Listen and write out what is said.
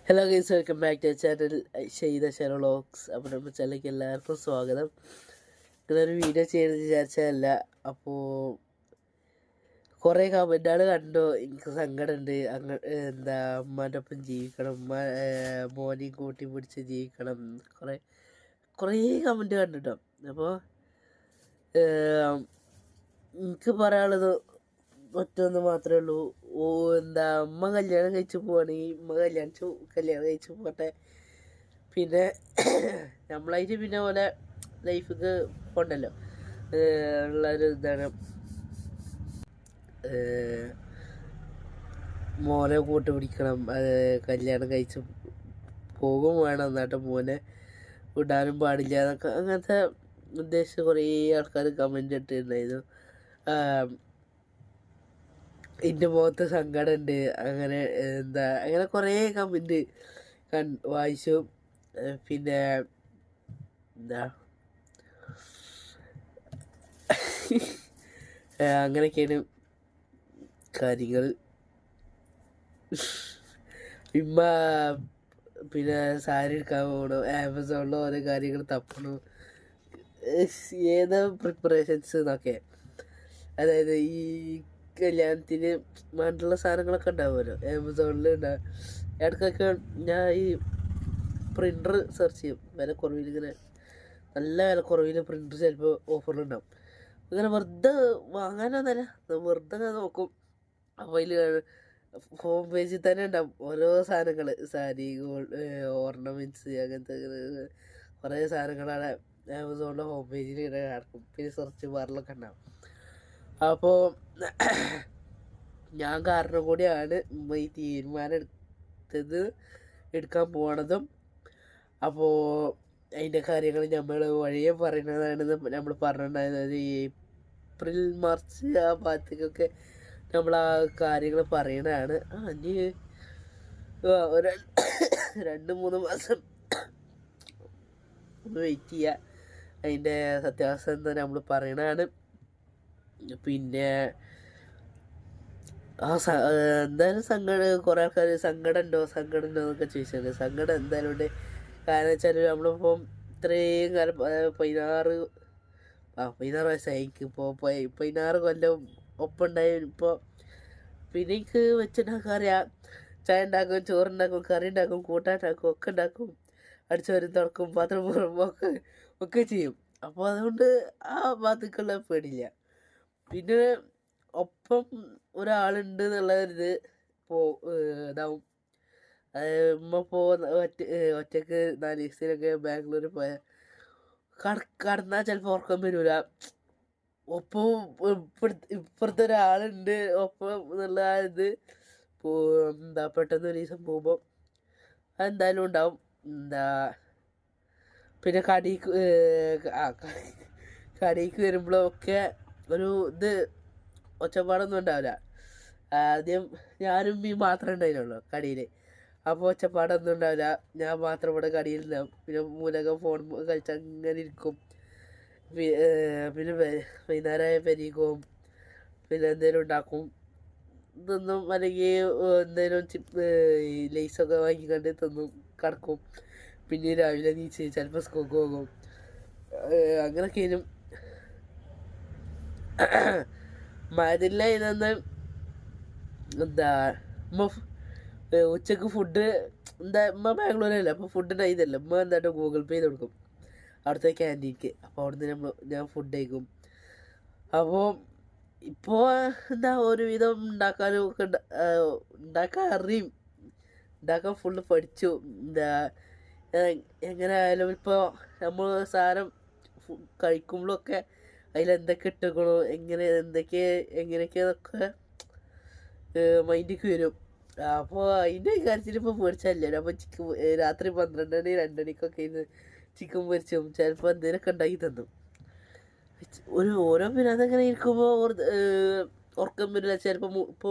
Hello guys, welcome back to channel ഷെയ്ദ ഷെറോളോക്സ്. അപ്പോൾ നമ്മുടെ ചാനലിലേക്ക് എല്ലാവർക്കും സ്വാഗതം. ഇങ്ങനൊരു വീഡിയോ ചെയ്ത് വിചാരിച്ചതല്ല. അപ്പോൾ കുറേ കമൻറ്റുകൾ കണ്ടു. എനിക്ക് സങ്കടമുണ്ട്. എന്താ അമ്മേൻ്റെ ഒപ്പം ജീവിക്കണം, മോനെയും കൂട്ടി പിടിച്ച് ജീവിക്കണം, കുറേ കമൻറ്റ് കണ്ടിട്ടോ. അപ്പോൾ എനിക്ക് പറയാനുള്ളത് ഒറ്റൊന്ന് മാത്രമേ ഉള്ളൂ. എന്താ അമ്മ കല്യാണം കഴിച്ച് പോവുകയാണെങ്കിൽ കല്യാണം കഴിച്ച് പോട്ടെ. പിന്നെ നമ്മളായിട്ട് പിന്നെ പോലെ ലൈഫിക്ക് പോകണ്ടല്ലോ ഉള്ളൊരു ഇതാണ്. മോനെ കൂട്ട് പിടിക്കണം, കല്യാണം കഴിച്ച് പോകും വേണം, എന്നിട്ട് മോനെ വിടാനും പാടില്ല എന്നൊക്കെ അങ്ങനത്തെ ഉദ്ദേശിച്ച് കുറേ ആൾക്കാർ കമൻറ്റ് ഇട്ടിട്ടുണ്ടായിരുന്നു. എൻ്റെ മുഖത്ത് സങ്കടമുണ്ട്, അങ്ങനെ കുറേ കമൻറ്റ് വായിച്ചു. പിന്നെ എന്താ അങ്ങനെയൊക്കെയാണ് കാര്യങ്ങൾ. ഇമ്മ പിന്നെ സാരി എടുക്കാൻ പോകണം, ആമസോണിൽ ഓരോ കാര്യങ്ങൾ തപ്പണം, ഏതാ പ്രിപ്പറേഷൻസ് എന്നൊക്കെ. അതായത് ഈ കല്യാണത്തിന് വേണ്ടിയുള്ള സാധനങ്ങളൊക്കെ ഉണ്ടാവുമല്ലോ, ആമസോണിൽ ഉണ്ടാവും. ഇടയ്ക്കൊക്കെ ഞാൻ ഈ പ്രിൻ്റർ സെർച്ച് ചെയ്യും. ഇങ്ങനെ നല്ല വിലക്കുറവിൽ പ്രിൻ്റർ ചിലപ്പോൾ ഓഫറിലുണ്ടാവും. അങ്ങനെ വെറുതെ വാങ്ങാനൊന്നല്ല, വെറുതെ നോക്കും. അപ്പോൾ അതിൽ ഹോം പേജിൽ തന്നെ ഉണ്ടാവും ഓരോ സാധനങ്ങൾ, സാരി, ഓർണമെൻറ്റ്സ്, അങ്ങനത്തെ കുറേ സാധനങ്ങളാണ് ആമസോണിൻ്റെ ഹോം പേജിൽ ഇങ്ങനെ കിടക്കും. പിന്നെ സെർച്ച് ബാറിലൊക്കെ ഉണ്ടാവും. അപ്പോൾ ഞാൻ കാരണം കൂടിയാണ് ഈ തീരുമാനം എടുക്കാൻ പോണതും. അപ്പോൾ അതിൻ്റെ കാര്യങ്ങൾ നമ്മൾ വഴിയെ പറയുന്നതാണെന്ന് നമ്മൾ പറഞ്ഞിട്ടുണ്ടായിരുന്നത്. ഏപ്രിൽ മാർച്ച് ആ ഭാഗത്തേക്കൊക്കെ നമ്മൾ ആ കാര്യങ്ങൾ പറയണതാണ്. ഇനി ഒരു 2-3 മാസം ഒന്ന് വെയിറ്റ് ചെയ്യുക. അതിൻ്റെ സത്യാവസ്ഥ എന്താ നമ്മൾ പറയണതാണ്. പിന്നെ എന്തായാലും കുറേ ആൾക്കാർ സങ്കടം ഉണ്ടോ എന്നൊക്കെ ചോദിച്ചത്. സങ്കടം എന്തായാലും ഉണ്ട്. കാരണം വെച്ചാൽ നമ്മളിപ്പം ഇത്രയും കാലം 16 വയസ്സായി എനിക്കിപ്പോൾ. 16 കൊല്ലം ഒപ്പം ഉണ്ടായി. ഇപ്പോൾ പിന്നെ എനിക്ക് വെച്ചിട്ടുണ്ടാക്കാൻ അറിയാം. ചായ ഉണ്ടാക്കും, ചോറുണ്ടാക്കും, കറി ഉണ്ടാക്കും, കൂട്ടാണ്ടാക്കും, ഒക്കെ ഉണ്ടാക്കും, അടിച്ചുവരും, തുടക്കും, പാത്രം ഒക്കെ ചെയ്യും. അപ്പോൾ അതുകൊണ്ട് ആ ഭാഗത്തേക്കുള്ള പേടിയില്ല. പിന്നെ ഒപ്പം ഒരാളുണ്ട് എന്നുള്ളൊരിത് ഇതാവും. ഉമ്മ ഒറ്റക്ക് 4 ദിവസത്തിനൊക്കെ ബാംഗ്ലൂർ പോയാൽ കടന്നാൽ ചിലപ്പോൾ ഉറക്കം വരില്ല. ഒപ്പം ഇപ്പുറത്തെ ഒരാളുണ്ട് ഒപ്പം എന്നുള്ള ആ ഇത് പെട്ടെന്ന് ഒരു ദിവസം പോകുമ്പോൾ അതെന്തായാലും ഉണ്ടാവും. പിന്നെ കടയിലേക്ക് വരുമ്പോഴൊക്കെ ഒരു ഇത് ഒച്ചപ്പാടൊന്നും ഉണ്ടാവില്ല. ആദ്യം ഞാനും മാത്രമേ ഉണ്ടായിരുന്നുള്ളൂ കടയിൽ. അപ്പോൾ ഒച്ചപ്പാടൊന്നും ഉണ്ടാവില്ല. ഞാൻ മാത്രം ഇവിടെ കടയിൽ നിന്നാവും. പിന്നെ മൂലകം ഫോൺ കളിച്ച് അങ്ങനെ ഇരിക്കും. പിന്നെ വൈകുന്നേരമായ പെരീക്കും. പിന്നെ എന്തെങ്കിലും ഉണ്ടാക്കും, തിന്നും. അല്ലെങ്കിൽ എന്തെങ്കിലും ലേസൊക്കെ വാങ്ങിക്കണ്ട് തിന്നും, കിടക്കും. പിന്നെ രാവിലെ നീച്ച് ചിലപ്പോൾ സ്കൂൾക്ക് പോകും. അങ്ങനെയൊക്കെയും മഴയില്ല. ഇതൊന്ന് ഉച്ചക്ക് ഫുഡ് ഉമ്മ ബാംഗ്ലൂരല്ല, അപ്പോൾ ഫുഡ് ഉണ്ടായിരുന്നല്ലോ. ഉമ്മ ഗൂഗിൾ പേ ചെയ്ത് കൊടുക്കും അവിടുത്തെ ക്യാൻറ്റീൻക്ക്. അപ്പോൾ അവിടുന്ന് ഞാൻ ഫുഡ് കഴിക്കും. അപ്പോൾ ഇപ്പോൾ ഒരുവിധം ഉണ്ടാക്കാനും ഒക്കെ ഉണ്ടാക്കാൻ അറിയും, ഉണ്ടാക്കാൻ ഫുള്ള് പഠിച്ചു. എങ്ങനെ ആയാലും ഇപ്പോൾ നമ്മൾ സാധനം കഴിക്കുമ്പോഴൊക്കെ അതിലെന്തൊക്കെ ഇട്ടേക്കണോ, എങ്ങനെയൊക്കെയൊക്കെ മൈൻഡിലേക്ക് വരും. അപ്പോൾ അതിൻ്റെ കാര്യത്തിൽ ഇപ്പോൾ പേടിച്ചല്ലേ. അപ്പോൾ രാത്രി 12 മണി 2 മണിക്കൊക്കെ ഇന്ന് ചിക്കൻ പൊരിച്ചും ചിലപ്പോൾ എന്തെങ്കിലുമൊക്കെ ഉണ്ടാക്കി തന്നു. ഓരോ പിന്നെ അതങ്ങനെ ഇരിക്കുമ്പോൾ ഉറക്കം വരില്ല ചിലപ്പോൾ. ഇപ്പോൾ